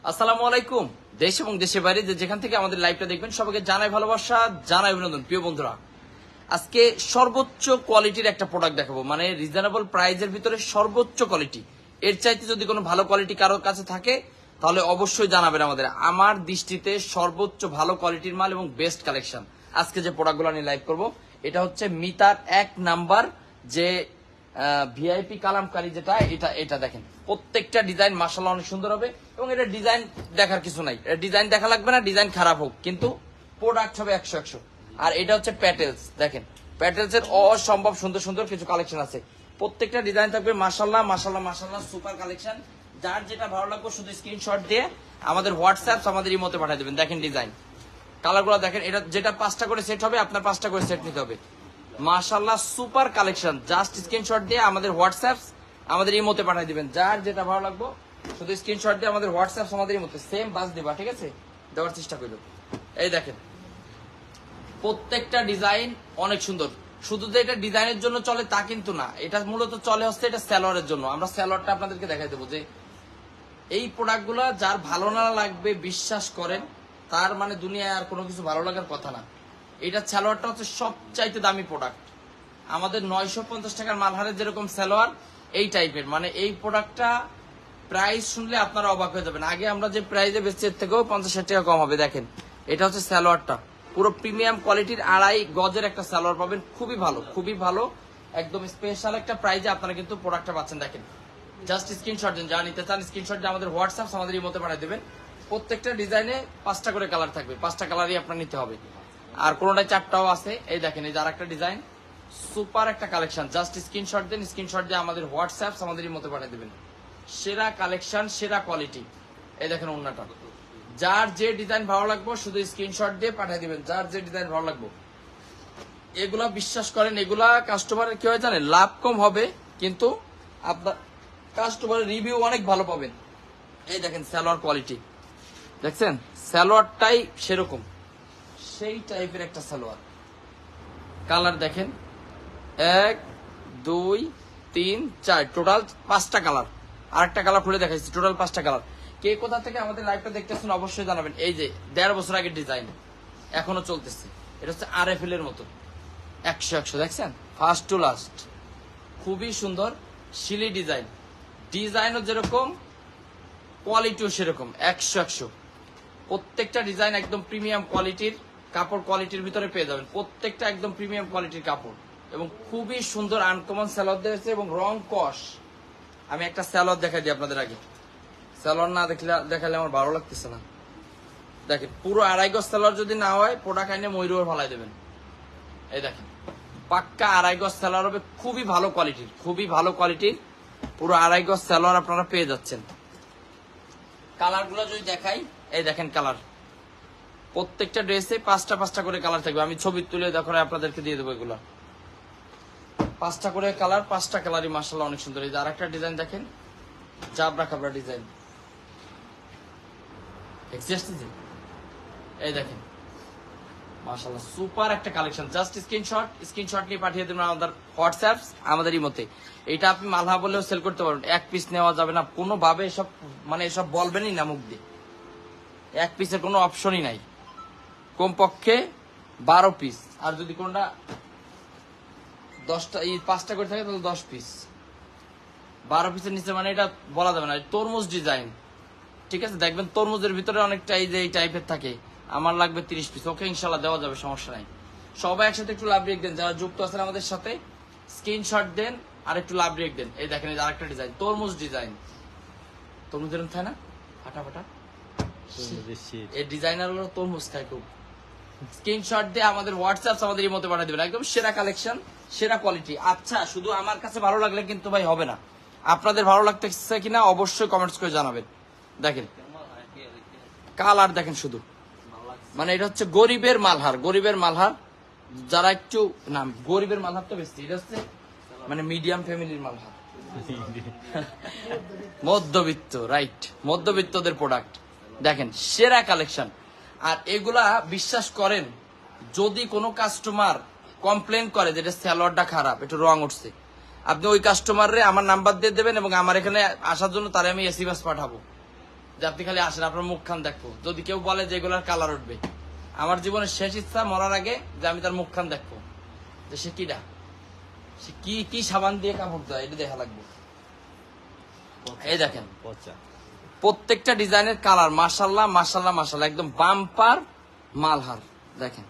আসসালামু আলাইকুম। দেশ এবং দেশের বাইরে যেখান থেকে আমাদের লাইভটা দেখবেন সবাইকে জানাই ভালোবাসা, জানাই অভিনন্দন। প্রিয় বন্ধুরা, আজকে সর্বোচ্চ কোয়ালিটির একটা প্রোডাক্ট দেখাবো, মানে রিজনেবল প্রাইজের ভিতরে সর্বোচ্চ কোয়ালিটি। এর চাইতে যদি কোনো ভালো কোয়ালিটি কারোর কাছে থাকে তাহলে অবশ্যই জানাবেন আমাদের। আমার দৃষ্টিতে সর্বোচ্চ ভালো কোয়ালিটির মাল এবং বেস্ট কালেকশন আজকে যে প্রোডাক্টগুলো নিয়ে লাইভ করব, এটা হচ্ছে মিতার 1 নাম্বার যে ভিআইপি কালামকারী, যেটা এটা দেখেন প্রত্যেকটা ডিজাইন মাশাআল্লাহ অনেক সুন্দর হবে। এবং এটা ডিজাইন দেখার কিছু নাই, ডিজাইন দেখা লাগবে না, ডিজাইন খারাপ হোক, কিন্তু প্রোডাক্ট হবে 100-100। আর এটা হচ্ছে প্যাটেলস, দেখেন প্যাটেলস এর অসম্ভব সুন্দর সুন্দর কিছু কালেকশন আছে। প্রত্যেকটা ডিজাইন থাকবে মাশাআল্লাহ মাশাআল্লাহ মাশাআল্লাহ, সুপার কালেকশন। যার যেটা ভালো লাগবে শুধু স্ক্রিনশট দিয়ে আমাদের হোয়াটসঅ্যাপ আমাদের ইমোতে পাঠিয়ে দেবেন। দেখেন ডিজাইন কালারগুলো দেখেন, এটা যেটা 5টা করে সেট হবে আপনার 5টা করে সেট নিতে হবে। মাশাআল্লাহ সুপার কালেকশন, জাস্ট স্ক্রিনশট দিয়ে আমাদের হোয়াটসঅ্যাপ আমাদের ইমোতে পাঠিয়ে দিবেন। যার যেটা ভালো লাগবে শুধু স্ক্রিনশট দিয়ে আমাদের হোয়াটসঅ্যাপ আমাদের ইমোতে সেম বাস দিবা, ঠিক আছে? দেওয়ার চেষ্টা করব। এই দেখেন প্রত্যেকটা ডিজাইন অনেক সুন্দর। শুধু যে এটা ডিজাইনের জন্য চলে তা কিন্তু না, এটা মূলত চলে হচ্ছে এটা সালোয়ারের জন্য। আমরা সালোয়ারটা আপনাদেরকে দেখাই দেবো যে এই প্রোডাক্টগুলো যার ভালো না লাগবে বিশ্বাস করেন, তার মানে দুনিয়ায় আর কোনো কিছু ভালো লাগার কথা না। এটা সালোয়ারটা হচ্ছে সবচাইতে দামি প্রোডাক্ট আমাদের। 950 টাকার মালহারের যেরকম সালোয়ার এই টাইপের, মানে এই প্রোডাক্টটা প্রাইস শুনলে আপনারা অবাক হয়ে যাবেন। আগে আমরা যে প্রাইসে বেচছি এর থেকেও 50-60 টাকা কম হবে। দেখেন এটা হচ্ছে সালোয়ারটা, পুরো প্রিমিয়াম কোয়ালিটির 2.5 গজের একটা সালোয়ার পাবেন, খুবই ভালো খুবই ভালো, একদম স্পেশাল একটা প্রাইজে আপনারা কিন্তু প্রোডাক্টটা পাচ্ছেন। দেখেন জাস্ট স্ক্রিনশট দেন, যা নিতে চান স্ক্রিনশট দিয়ে আমাদের হোয়াটসঅ্যাপ আমাদের ইমোতে পাঠিয়ে দেবেন। প্রত্যেকটা ডিজাইনে 5টা করে কালার থাকবে, 5টা কালারই আপনার নিতে হবে। আর কোনোটায় 4টাও আছে। এই দেখেন এই যে আরেকটা ডিজাইন, সুপার একটা কালেকশন। জাস্ট স্ক্রিনশট দেন, স্ক্রিনশট দিয়ে আমাদের হোয়াটসঅ্যাপ আমাদের ইমোতে পাঠিয়ে দেবেন। সেরা কালেকশন, সেরা কোয়ালিটি। এই দেখেন ওন্নাটা, যার যে ডিজাইন ভালো লাগবে শুধু স্ক্রিনশট দিয়ে পাঠিয়ে দিবেন, যার যে ডিজাইন ভালো লাগবে। এগুলা বিশ্বাস করেন, এগুলা কাস্টমারের কি হয় জানেন, লাভ কম হবে কিন্তু আপনার কাস্টমারের রিভিউ অনেক ভালো পাবেন। এই দেখেন সালোয়ার কোয়ালিটি দেখছেন, সালোয়ারটাই সেরকম, সেই টাইপের একটা সালোয়ার। কালার দেখেন 1 2 3 4, টোটাল 5টা কালার। আরেকটা কালার খুলে দেখাচ্ছি, টোটাল 5টা কালার। কে কোথা থেকে আমাদের লাইভটা দেখতেছেন অবশ্যই জানাবেন। এই যে 1.5 বছর আগের ডিজাইন এখনো চলতেছে, এটা হচ্ছে RFL এর মতো 100-100, দেখছেন ফার্স্ট টু লাস্ট, খুবই সুন্দর শিলি ডিজাইন। ডিজাইনও যেরকম কোয়ালিটিও সেরকম 100-100। প্রত্যেকটা ডিজাইন একদম প্রিমিয়াম কোয়ালিটির কাপড়, কোয়ালিটির ভিতরে পেয়ে যাবেন। প্রত্যেকটা একদম প্রিমিয়াম কোয়ালিটির কাপড় এবং খুবই সুন্দর আনকমন সালোয়ার দিয়েছে এবং রং কস। আমি একটা সালোয়ার দেখাই দিই আপনাদের আগে, সালোয়ার না দেখালে আমার ভালো লাগতেছে না। দেখেন পুরো 2.5 গজ সালোয়ার যদি না হয় প্রোডাক্ট আইনে ময়ূর ফালাই দেবেন। এই দেখেন পাক্কা 2.5 গজ সালোয়ার হবে, খুবই ভালো কোয়ালিটির, খুবই ভালো কোয়ালিটির পুরো 2.5 গজ সালোয়ার আপনারা পেয়ে যাচ্ছেন। কালার গুলো যদি দেখাই, এই দেখেন কালার, প্রত্যেকটা ড্রেসে 5টা করে কালার থাকবে। আমি ছবি তুলে দেখো আপনাদেরকে দিয়ে দেবো। এগুলো 5টা করে কালার, 5টা কালারই মাশাআল্লাহ অনেক সুন্দর। এই যে আরেকটা ডিজাইন দেখেন, জাবরা খাবরা ডিজাইন, এই দেখেন মাশাআল্লাহ সুপার একটা কালেকশন। জাস্ট স্ক্রিনশট নিয়ে পাঠিয়ে দেবেন আমাদের হোয়াটসঅ্যাপ আমাদের ইমোতে। এটা আপনি মালহা বলেও সেল করতে পারবেন, 1 পিস নেওয়া যাবে না কোনোভাবে, এসব মানে এসব বলবেনই না মুখ দিয়ে, 1 পিসের কোনো অপশনই নাই, কমপক্ষে 12 পিস। আর যদি কোনটা 10টা 5টা করে থাকে তাহলে 10 পিস, 12 পিসের নিচে মানে এটা বলা যাবে না। তরমুজ ডিজাইন, ঠিক আছে, দেখবেন তরমুজের ভিতরে অনেকটা এই যে এই টাইপের থাকে। আমার লাগবে 30 পিস, ওকে ইনশাল্লাহ দেওয়া যাবে, সমস্যা নাই। সবাই একসাথে একটু লাভ রেখ দেন, যারা যুক্ত আছেন আমাদের সাথে স্ক্রিনশট দেন আর একটু লাভ রেখ দেন। এই দেখেন এই যে আরেকটা ডিজাইন, তরমুজ ডিজাইন, তরমুজ এরকম থাকে না ফাটা ফাটা, এই ডিজাইনার গুলো তরমুজ খায় খুব। স্ক্রিনশট দিয়ে আমাদের হোয়াটসঅ্যাপ আমাদের এই মতো পাঠিয়ে দেবেন, একদম সেরা কালেকশন, সেরা কোয়ালিটি। আচ্ছা শুধু আমার কাছে ভালো লাগলে কিন্তু ভাই হবে না, আপনাদের ভালো লাগতেছে কিনা অবশ্যই কমেন্টস করে জানাবেন। দেখেন কালার দেখেন শুধু, মানে এটা হচ্ছে গরিবের মালহার, গরিবের মালহার। যারা একটু না, গরিবের মালহার তো বেশি, এটা হচ্ছে মানে মিডিয়াম ফ্যামিলির মালহার, মধ্যবিত্ত, রাইট, মধ্যবিত্তদের প্রোডাক্ট। দেখেন সেরা কালেকশন। আর এগুলা বিশ্বাস করেন, যদি কোনো কাস্টমার কমপ্লেন করে যে এটা সালোয়ারটা খারাপ, একটু রং উঠছে, আপনি ওই কাস্টমারে আমার নাম্বার দিয়ে দেবেন এবং আমার এখানে আসার জন্য তারে আমি এসএমএস পাঠাবো। যে আপনি খালি আসেন, আপনার মুখখান দেখবো। যদি কেউ বলে যে এগুলার কালার উঠবে, আমার জীবনের শেষ ইচ্ছা মরার আগে যে আমি তার মুখখান দেখবো, যে সে কিডা, সে কি কি সাবান দিয়ে কাপড় দেয়, এটা দেখা লাগবে। এই দেখেন প্রত্যেকটা ডিজাইনের কালার মাশাআল্লাহ মাশাআল্লাহ মাশাআল্লাহ, একদম বাম্পার মালহার। দেখেন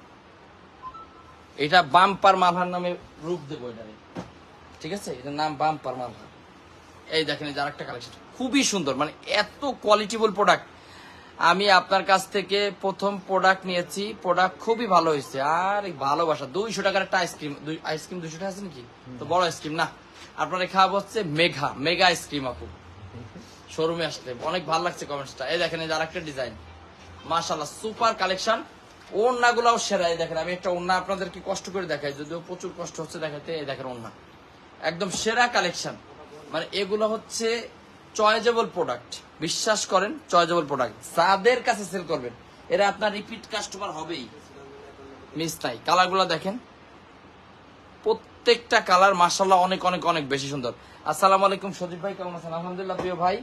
এটা বাম্পার মালহার নামে রূপ দেবো এটারে, ঠিক আছে, এটার নাম বাম্পার মালহার। এই দেখেন এই যে আরেকটা কালেকশন, খুবই সুন্দর, মানে এত কোয়ালিটিফুল প্রোডাক্ট। আমি আপনার কাছ থেকে প্রথম প্রোডাক্ট নিয়েছি, প্রোডাক্ট খুবই ভালো হয়েছে। আর ভালোবাসা, 200 টাকার একটা আইসক্রিম, আইসক্রিম 200 টাকা আছে নাকি, তো বড় আইসক্রিম না, আপনারা খাওয়াবো হচ্ছে মেগা আইসক্রিম। আপু শোরুমে আসলে অনেক ভালো লাগছে কমেন্টসটা। এই দেখেন এই যে আরেকটা ডিজাইন, মাশাআল্লাহ সুপার কালেকশন। ওড়না গুলাও সেরা। এই দেখেন আমি একটা ওড়না আপনাদেরকে কষ্ট করে দেখাই, যদিও প্রচুর কষ্ট হচ্ছে দেখাতে। এই দেখেন ওড়না একদম সেরা কালেকশন, মানে এগুলো হচ্ছে চয়েজেবল প্রোডাক্ট, বিশ্বাস করেন চয়েজেবল প্রোডাক্ট। যাদের কাছে সেল করবেন এরা আপনার রিপিট কাস্টমার হবেই, মিস নাই। কালারগুলো দেখেন, প্রত্যেকটা কালার মাশাআল্লাহ অনেক অনেক অনেক বেশি সুন্দর। আসসালামু আলাইকুম সজীব ভাই, কেমন আছেন? আলহামদুলিল্লাহ প্রিয় ভাই,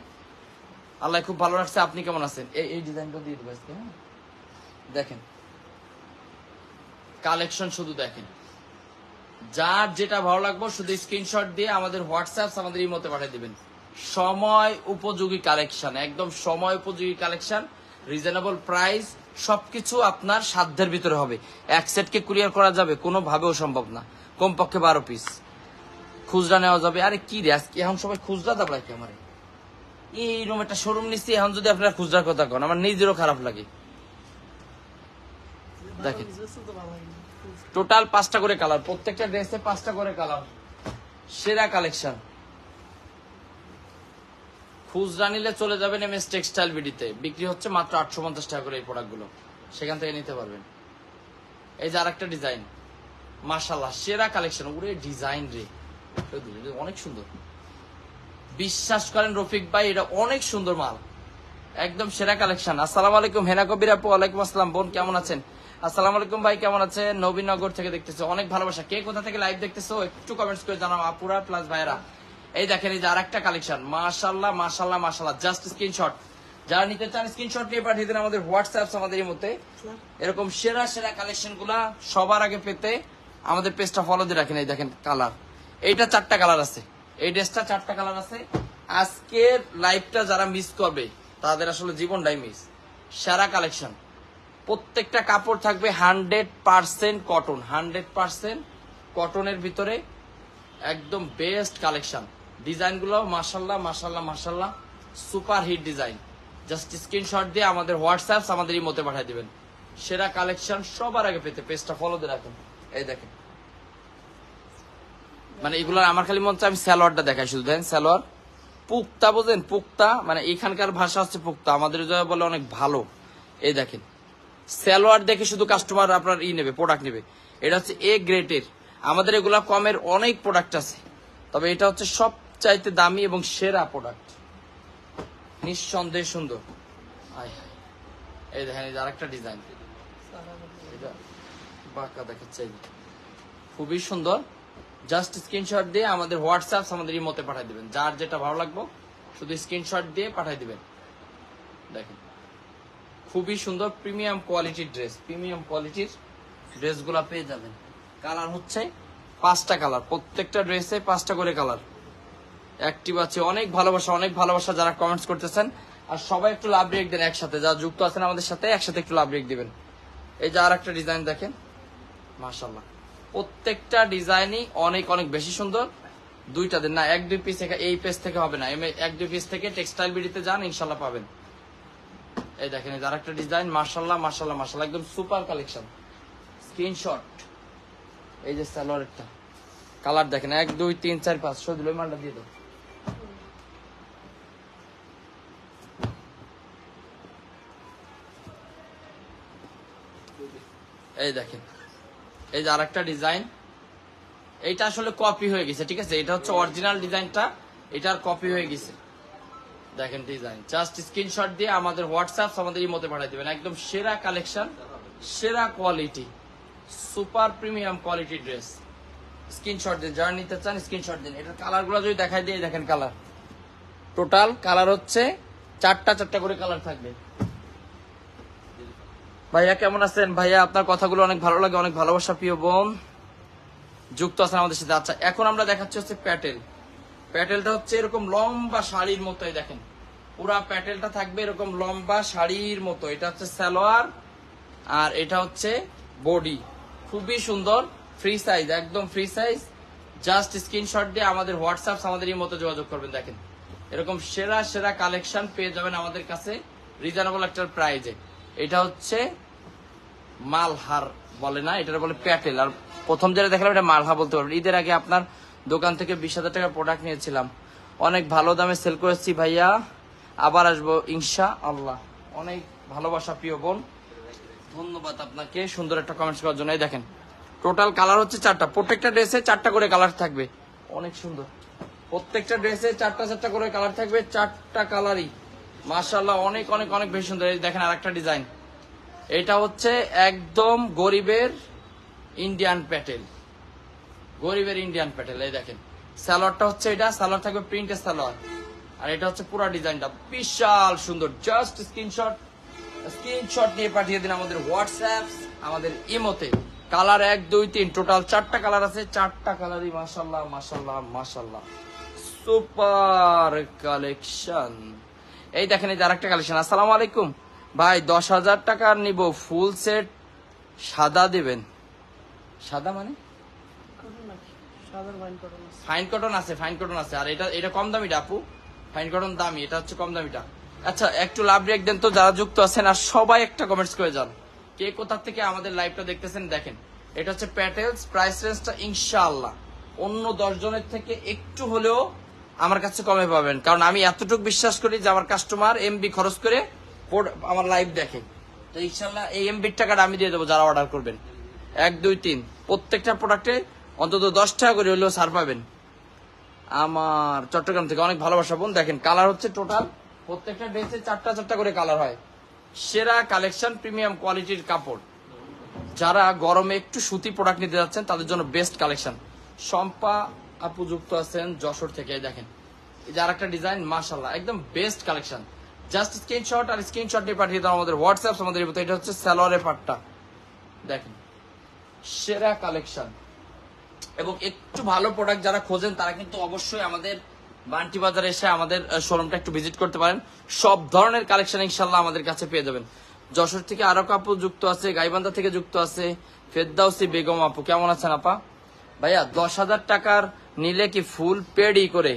আল্লাহ খুব ভালো রাখছে। আপনি কেমন আছেন? এই ডিজাইনটা দিয়ে দেবো আজকে। হ্যাঁ দেখেন কালেকশন, শুধু দেখেন, যার যেটা ভালো লাগবে শুধু স্ক্রিনশট দিয়ে আমাদের হোয়াটসঅ্যাপ আমাদের ইমোতে পাঠিয়ে দিবেন। সময় উপযোগী কালেকশন, একদম সময় উপযোগী কালেকশন, রিজনেবল প্রাইস, সবকিছু আপনার সাধ্যের ভিতরে হবে। এক সেটকে কুরিয়ার করা যাবে, কোনোভাবেও সম্ভব না। কমপক্ষে 12 পিস খুচরা নেওয়া যাবে। আরে কি রে আজকে এখন সবাই খুচরা দাবড়ায় কি? আমার এইরকম একটা শোরুম নিচ্ছি, এখন যদি আপনারা খুচরার কথা কন আমার নিজেরও খারাপ লাগে। দেখেন টোটাল 5টা করে কালার, প্রত্যেকটা ড্রেসে 5টা করে কালার, সেরা কালেকশন। খুচরা নিলে চলে যাবেন এমএস টেক্সটাইল বিডিতে, বিক্রি হচ্ছে মাত্র 850 টাকা করে এই প্রোডাক্টগুলো, সেখান থেকে নিতে পারবেন। এই যে আরেকটা ডিজাইন, মাশাআল্লাহ সেরা কালেকশন। ওরে ডিজাইন রে, অনেক সুন্দর, বিশ্বাস করেন রফিক ভাই এটা অনেক সুন্দর মাল, একদম সেরা কালেকশন। আসসালামু আলাইকুম হেনা কবির আপু। ওয়ালাইকুম আসসালাম বোন, কেমন আছেন? আসসালামু আলাইকুম ভাই, কেমন আছেন? নবীনগর থেকে দেখতেছো, অনেক ভালোবাসা। কে কোথা থেকে লাইভ দেখতেছো একটু কমেন্টস করে জানাও আপুরা প্লাস ভাইরা। এই দেখেন এই যে আরেকটা কালেকশন, মাশাআল্লাহ মাশাআল্লাহ মাশাআল্লাহ, জাস্ট স্ক্রিনশট, যারা নিতে চান স্ক্রিনশট নিয়ে পাঠিয়ে দিন আমাদের হোয়াটসঅ্যাপ আমাদের এই মধ্যে। এরকম সেরা সেরা কালেকশন গুলা সবার আগে পেতে আমাদের পেজটা ফলো দিয়ে রাখেন। এই দেখেন কালার, এইটা 4টা কালার আছে, এই ড্রেসটা 4টা কালার আছে। আজকের লাইভটা যারা মিস করবে তাদের আসলে জীবনটাই মিস। সেরা কালেকশন, প্রত্যেকটা কাপড় থাকবে 100% কটন, 100% কটনের ভিতরে, একদম বেস্ট কালেকশন। ডিজাইনগুলো মাশাআল্লাহ মাশাআল্লাহ মাশাআল্লাহ super hit design. Just screenshot দিয়ে আমাদের হোয়াটসঅ্যাপ আমাদের ইমোতে পাঠিয়ে দিবেন। সেরা কালেকশন সবার আগে পেতে পেজটা ফলো দিয়ে রাখুন। এই দেখেন, মানে এগুলো আমার খালি মন চায় আমি সালোয়ারটা দেখাই শুধু। দেখেন সালোয়ার পুক্তা, বোঝেন পুক্তা, মানে এখানকার ভাষা হচ্ছে পুক্তা, আমাদের বলে অনেক ভালো। এই দেখেন সালোয়ার দেখে শুধু কাস্টমার আপনার নেবে, প্রোডাক্ট নেবে। এটা হচ্ছে এ গ্রেডের, আমাদের এগুলা কমের অনেক প্রোডাক্ট আছে, তবে এটা হচ্ছে সবচাইতে দামি এবং সেরা প্রোডাক্ট, নিঃসন্দেহে সুন্দর। এই দেখেন এই যে আরেকটা ডিজাইন, এটা বাঁকা দেখাচ্ছে, খুবই সুন্দর। জাস্ট স্ক্রিনশট দিয়ে আমাদের হোয়াটসঅ্যাপ আমাদের ইমোতে পাঠিয়ে দিবেন, যার যেটা ভালো লাগবে শুধু স্ক্রিনশট দিয়ে পাঠিয়ে দিবেন। দেখেন খুবই সুন্দর প্রিমিয়াম কোয়ালিটির ড্রেস, প্রিমিয়াম কোয়ালিটির ড্রেসগুলো পেয়ে যাবেন। কালার হচ্ছে 5টা কালার, প্রত্যেকটা ড্রেসে 5টা করে কালার অ্যাক্টিভ আছে। অনেক ভালোবাসা, অনেক ভালোবাসা যারা কমেন্টস করতেছেন। আর সবাই একটু লাভ রেক দেন একসাথে, যারা যুক্ত আছেন আমাদের সাথে একসাথে একটু লাভ রেক দিবেন। এই যে আর একটা ডিজাইন দেখেন, মাশাআল্লাহ প্রত্যেকটা ডিজাইনই অনেক অনেক বেশি সুন্দর। 2টা দিন না, 1-2 পিস এই পেজ থেকে হবে না, 1-2 পিস থেকে টেক্সটাইল বিডিতে যান, ইনশাল্লাহ পাবেন। এই দেখেন এই যে আরেকটা ডিজাইন, মাশাআল্লাহ মাশাআল্লাহ মাশাআল্লাহ, একদম সুপার কালেকশন। স্ক্রিনশট, এই যে সালোয়ারটা কালার দেখেন 1 2 3 4 5 শুধু ওই মালটা দিয়ে দাও। এই দেখেন এই যে আরেকটা ডিজাইন, এইটা আসলে কপি হয়ে গেছে, ঠিক আছে, এটা হচ্ছে অরিজিনাল ডিজাইনটা, এটার কপি হয়ে গেছে। দেখেন ডিজাইন, জাস্ট স্ক্রিনশট দিয়ে আমাদের হোয়াটসঅ্যাপ আমাদের ইমোতে পাঠিয়ে দিবেন। একদম সেরা কালেকশন, সেরা quality, super premium quality dress. Screenshot দিন, যারা নিতে চান স্ক্রিনশট দিন। এটার কালারগুলো যদি দেখাই দিয়ে দেখেন কালার, টোটাল কালার হচ্ছে চারটা করে কালার থাকবে। ভাইয়া কেমন আছেন? ভাইয়া আপনার কথাগুলো অনেক ভালো লাগে, অনেক ভালোবাসা প্রিয় বোন যুক্ত আছেন আমাদের সাথে। আচ্ছা এখন আমরা দেখাচ্ছি হচ্ছে প্যাটেল। প্যাটেলটা হচ্ছে এরকম লম্বা শাড়ির মতোই, দেখেন পুরা প্যাটেলটা থাকবে এরকম লম্বা শাড়ির মতো। এটা হচ্ছে সালোয়ার আর এটা হচ্ছে বডি, খুবই সুন্দর, ফ্রি সাইজ, একদম ফ্রি সাইজ। জাস্ট স্ক্রিনশট দিয়ে আমাদের হোয়াটসঅ্যাপ আমাদের এই মতো যোগাযোগ করবেন। দেখেন এরকম সেরা সেরা কালেকশন পেয়ে যাবেন আমাদের কাছে রিজনেবল একটা প্রাইজে। এটা হচ্ছে মালহার বলে না, এটা বলে প্যাটেল। আর প্রথম যেটা দেখলাম এটা মালহা বলতে পারবেন। ঈদের আগে আপনার দোকান থেকে 20,000 টাকার প্রোডাক্ট নিয়েছিলাম, অনেক ভালো দামে সেল করেছি ভাইয়া, আবার আসবো ইনশা আল্লাহ। অনেক ভালোবাসা প্রিয় বোন, ধন্যবাদ আপনাকে সুন্দর একটা কমেন্টস করার জন্য। এই দেখেন টোটাল কালার হচ্ছে 4টা, প্রত্যেকটা ড্রেসে 4টা করে কালার থাকবে, অনেক সুন্দর। প্রত্যেকটা ড্রেসে 4টা করে কালার থাকবে, 4টা কালারই মাশাআল্লাহ অনেক অনেক অনেক বেশি সুন্দর। এই দেখেন আরেকটা ডিজাইন, এটা হচ্ছে একদম গরিবের ইন্ডিয়ান প্যাটেল, গরিবের ইন্ডিয়ান প্যাটেল। এই দেখেন সালোয়ারটা হচ্ছে এটা, সালোয়ার থাকবে প্রিন্টের সালোয়ার, আর এটা হচ্ছে পুরো ডিজাইনটা বিশাল সুন্দর। জাস্ট স্ক্রিনশট নিয়ে পাঠিয়ে দিন আমাদের হোয়াটসঅ্যাপ, আমাদের ইমোতে। কালার 1 2 3 টোটাল 4টা কালার আছে, 4টা কালারই মাশাআল্লাহ মাশাআল্লাহ মাশাআল্লাহ সুপার কালেকশন। এই দেখেন এই যে আরেকটা কালেকশন। আসসালামু আলাইকুম ভাই, 10,000 টাকার নিব, ফুল সেট সাদা দিবেন। সাদা মানে ফাইন কটন আছে, ফাইন কটন আছে। আর এটা কম দামিটা আপু, ফাইন কটন দামি, এটা হচ্ছে কম দামিটা। আচ্ছা একটু লাভ রেক দেন তো যারা যুক্ত আছেন, আর সবাই একটা কমেন্টস করে যান কে কোথা থেকে আমাদের লাইভটা দেখতেছেন। দেখেন এটা হচ্ছে প্যাটেলস, প্রাইস রেঞ্জটা ইনশাআল্লাহ অন্য 10 জনের থেকে একটু হলেও আমার কাছে কমে পাবেন, কারণ আমি এতটুকু বিশ্বাস করি যে আমার কাস্টমার এমবি খরচ করে আমার লাইভ দেখে, তো ইনশাআল্লাহ এই এমবির টাকাটা আমি দিয়ে দেবো যারা অর্ডার করবেন। 1 2 3 প্রত্যেকটা প্রোডাক্টে অন্তত 10 টাকা করে হলেও ছাড় পাবেন আমার চট্টগ্রাম থেকে। অনেক ভালোবাসা বোন। দেখেন কালার হচ্ছে টোটাল প্রত্যেকটা ড্রেসে 4টা করে কালার হয়। সেরা কালেকশন, প্রিমিয়াম কোয়ালিটির কাপড়। যারা গরমে একটু সুতি প্রোডাক্ট নিতে যাচ্ছেন তাদের জন্য বেস্ট কালেকশন। শম্পা আপু যুক্ত আছেন যশোর থেকে। দেখেন এই যে আরেকটা ডিজাইন মাশাআল্লাহ একদম বেস্ট কালেকশন। জাস্ট স্ক্রিনশট আর স্ক্রিনশট দিয়ে পাঠিয়ে দাও আমাদের হোয়াটসঅ্যাপ আমাদের। এটা হচ্ছে সালোয়ারের পাটটা, দেখেন সেরা কালেকশন। এবং একটু ভালো প্রোডাক্ট যারা খোঁজেন তারা কিন্তু অবশ্যই আমাদের বান্টি বাজারে এসে আমাদের শোরুমটা একটু ভিজিট করতে পারেন। সব ধরনের কালেকশন ইনশাল্লাহ আমাদের কাছে পেয়ে যাবেন। যশোর থেকে আরো আপু যুক্ত আছে, গাইবান্ধা থেকে যুক্ত আছে ফেরদাউসি বেগম আপু। কেমন আছেন আপা? ভাইয়া 10,000 টাকার নিলে কি ফুল পেডি করে?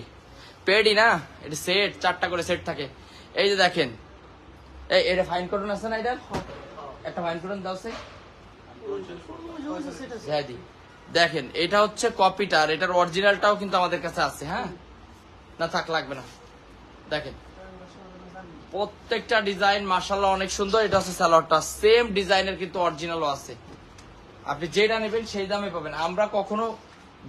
পেডি না, এটা সেট, 4টা করে সেট থাকে। এই যে দেখেন এটা ফাইন কটন আছে না, এটা একটা ফাইন কটন দাও সে। দেখেন এটা হচ্ছে কপিটা, আর এটার অরিজিনালটাও কিন্তু আমাদের কাছে আছে। হ্যাঁ না থাক লাগবে না। দেখেন প্রত্যেকটা ডিজাইন মাশাআল্লাহ অনেক সুন্দর। এটা হচ্ছে সালোয়ারটা, সেম ডিজাইনের কিন্তু অরিজিনালও আছে। আপনি যেটা নেবেন সেই দামে পাবেন। আমরা কখনো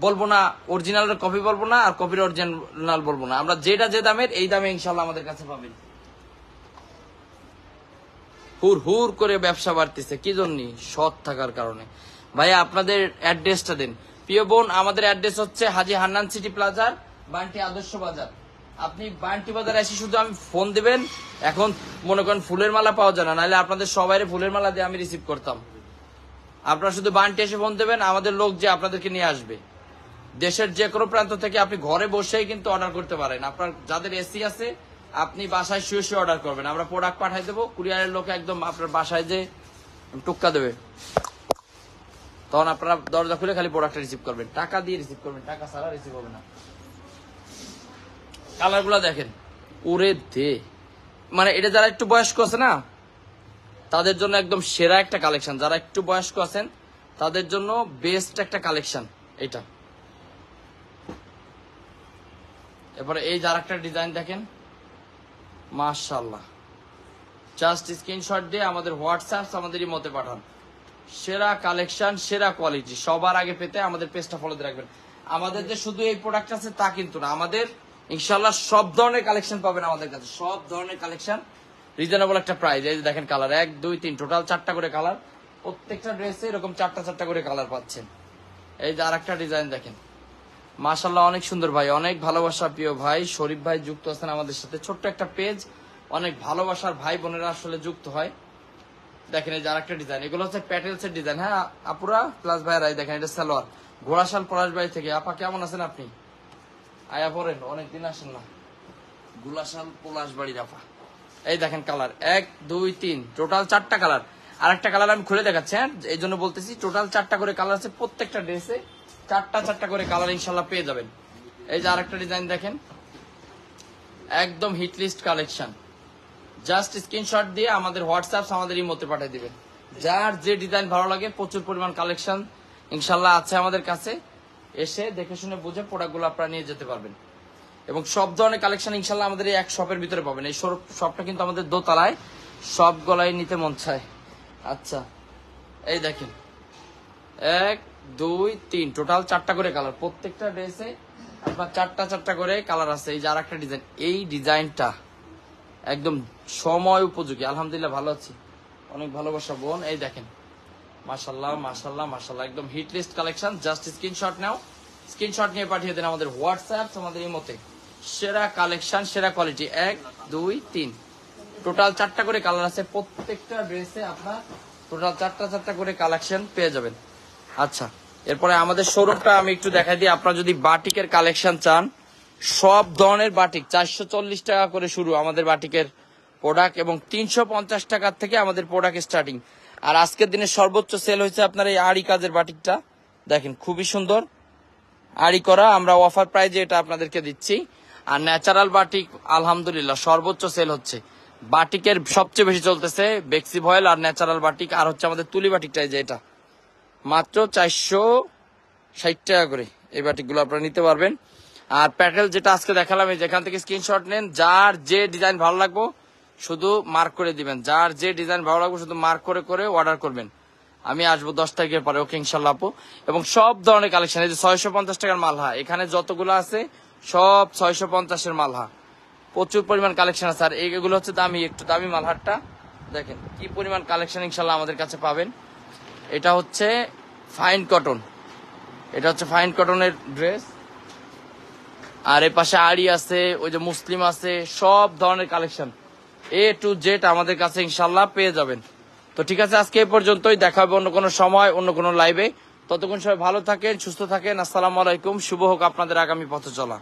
বলবো না অরিজিনালের কপি বলবো না, আর কপির অরিজিনাল বলবো না। আমরা যেটা যে দামের এই দামে ইনশাআল্লাহ আমাদের কাছে পাবেন। হুর হুর করে ব্যবসা বাড়তেছে কি জন্য? সৎ থাকার কারণে। ভাইয়া আপনাদের অ্যাড্রেসটা দেন। প্রিয় বোন আমাদের অ্যাড্রেস হচ্ছে হাজী হান্নান সিটি প্লাজার, বান্টি আদর্শ বাজার। আপনি বান্টি বাজারে এসে শুধু আমি ফোন দিবেন। এখন মনে করেন ফুলের মালা পাওয়া যায় না, নাহলে আপনাদের সবাই ফুলের মালা দিয়ে আমি রিসিভ করতাম। আপনারা শুধু বান্টি এসে ফোন দেবেন, আমাদের লোক যে আপনাদেরকে নিয়ে আসবে। দেশের যে কোনো প্রান্ত থেকে আপনি ঘরে বসেই কিন্তু অর্ডার করতে পারেন। আপনার যাদের এসি আছে আপনি বাসায় শুয়ে শুয়ে অর্ডার করবেন, আমরা প্রোডাক্ট পাঠাই দেবো। কুরিয়ারের লোক একদম আপনার বাসায় যে টুক্কা দেবে, তখন আপনারা দরজা খুলে খালি প্রোডাক্টটা রিসিভ করবেন, টাকা দিয়ে রিসিভ করবেন, টাকা ছাড়া রিসিভ হবে না। কালার গুলা দেখেন ওরে দে, মানে এটা যারা একটু বয়স্ক আছে না তাদের জন্য একদম সেরা একটা কালেকশন। যারা একটু বয়স্ক আছেন তাদের জন্য বেস্ট একটা কালেকশন এটা। এরপরে এই যার একটা ডিজাইন দেখেন মাশাআল্লাহ। জাস্ট স্ক্রিনশট দিয়ে আমাদের হোয়াটসঅ্যাপ আমাদেরই মতে পাঠান। সেরা কালেকশন, সেরা কোয়ালিটি সবার আগে পেতে আমাদের পেজটা ফলো দিয়ে রাখবেন। আমাদের যে শুধু এই প্রোডাক্ট আছে তা কিন্তু না, আমাদের ইনশাআল্লাহ সব ধরনের কালেকশন পাবেন আমাদের কাছে, সব ধরনের কালেকশন রিজনেবল একটা প্রাইস। এই যে দেখেন কালার 1 2 3 টোটাল 4টা করে কালার। প্রত্যেকটা ড্রেসে এরকম 4টা করে কালার পাচ্ছেন। এই যে আরেকটা ডিজাইন দেখেন মাশাআল্লাহ অনেক সুন্দর। ভাই অনেক ভালোবাসা প্রিয় ভাই শরীফ ভাই যুক্ত আছেন আমাদের সাথে। ছোট্ট একটা পেজ, অনেক ভালোবাসার ভাই বোনেরা আসলে যুক্ত হয়। দেখেন এই যে আরেকটা ডিজাইন, এগুলো হচ্ছে প্যাটেলস এর ডিজাইন। হ্যাঁ আপুরা প্লাস ভাইরাই দেখেন এটা সালোয়ার, ঘোড়াশাল পলাশবাড়ি থেকে। আপা কেমন আছেন আপনি? আয়া পড়েন, অনেকদিন আসেন না। ঘোড়াশাল পলাশবাড়ির আপা। এই দেখেন কালার 1 2 3 টোটাল 4টা কালার। আরেকটা কালার আমি খুলে দেখাচ্ছি, হ্যাঁ এই জন্য বলতেছি টোটাল 4টা করে কালার আছে, প্রত্যেকটা ড্রেসে 4টা করে কালার ইনশাল্লাহ পেয়ে যাবেন। এই যে আরেকটা ডিজাইন দেখেন, একদম hit list collection. Just screenshot দিয়ে আমাদের হোয়াটসঅ্যাপ আমাদের ইমোতে পাঠিয়ে দিবেন। যার যে ডিজাইন ভালো লাগে, প্রচুর পরিমাণ কালেকশন ইনশাল্লাহ আছে আমাদের কাছে। এসে দেখে শুনে বুঝে প্রোডাক্টগুলো আপনারা নিয়ে যেতে পারবেন। এবং সব ধরনের কালেকশন ইনশাল্লাহ আমাদের এই এক শপের ভিতরে পাবেন। এই শপটা কিন্তু আমাদের দোতলায়, সব গলায় নিতে মন চায়। আচ্ছা এই দেখেন 1 2 3 টোটাল 4টা করে কালার, প্রত্যেকটা ড্রেসে আপনার 4টা করে কালার আছে। এই যে আরেকটা ডিজাইন, এই ডিজাইনটা একদম সময় উপযোগী। আলহামদুলিল্লাহ ভালো আছি, অনেক ভালোবাসা বোন। এই দেখেন মাশাল্লাহ মাশাল্লাহ মাশাল্লাহ, একদম hit list collection. Just screenshot নাও, স্ক্রিনশট নিয়ে পাঠিয়ে দেন আমাদের হোয়াটসঅ্যাপ আমাদের ইমোতে। সেরা কালেকশন, সেরা কোয়ালিটি। 1 2 3 টোটাল 4টা করে কালার আছে, প্রত্যেকটা ড্রেসে আপনার টোটাল 4টা করে কালেকশন পেয়ে যাবেন। আচ্ছা এরপরে আমাদের শোরুমটা আমি একটু দেখাই দিই। আপনারা যদি বাটিকের কালেকশন চান, সব ধরনের বাটিক 440 টাকা করে শুরু আমাদের বাটিকের প্রোডাক্ট, এবং 350 টাকার থেকে আমাদের প্রোডাক্ট স্টার্টিং। আর আজকের দিনে সর্বোচ্চ সেল হয়েছে আপনার এই আড়ি কাজের বাটিকটা, দেখেন খুবই সুন্দর আড়ি করা, আমরা অফার প্রাইজে এটা আপনাদেরকে দিচ্ছি। আর ন্যাচারাল বাটিক আলহামদুলিল্লাহ সর্বোচ্চ সেল হচ্ছে। বাটিকের সবচেয়ে বেশি চলতেছে বেক্সি ভয়েল আর ন্যাচারাল বাটিক, আর হচ্ছে আমাদের তুলি বাটিকটাই যে এটা মাত্র 460 টাকা করে। এই বাটিকগুলো আপনারা নিতে পারবেন। আর প্যাটেল যেটা আজকে দেখালাম, এই যেখান থেকে স্ক্রিনশট নেন, যার যে ডিজাইন ভালো লাগবে শুধু মার্ক করে দিবেন। যার যে ডিজাইন ভালো লাগবে শুধু মার্ক করে করে অর্ডার করবেন। আমি আসবো 10 তারিখের পরে, ওকে ইনশাল্লাহ আপু। এবং সব ধরনের কালেকশন, এই যে 650 টাকার মালহা, এখানে যতগুলো আছে সব 650-এর মালহা, প্রচুর পরিমাণ কালেকশন আছে। আর এগুলো হচ্ছে দামি, একটু দামি মালহারটা দেখেন কি পরিমাণ কালেকশন ইনশাল্লাহ আমাদের কাছে পাবেন। এটা হচ্ছে ফাইন কটন, এটা হচ্ছে ফাইন কটনের ড্রেস। আর এর পাশে আড়ি আছে, ওই যে মুসলিম আছে, সব ধরনের কালেকশন A to Z আমাদের কাছে ইনশাল্লাহ পেয়ে যাবেন। তো ঠিক আছে, আজকে এই পর্যন্তই, দেখা হবে অন্য কোনো সময় অন্য কোনো লাইভে। ততক্ষণ সবাই ভালো থাকেন, সুস্থ থাকেন। আসসালামু আলাইকুম, শুভ হোক আপনাদের আগামী পথ চলা।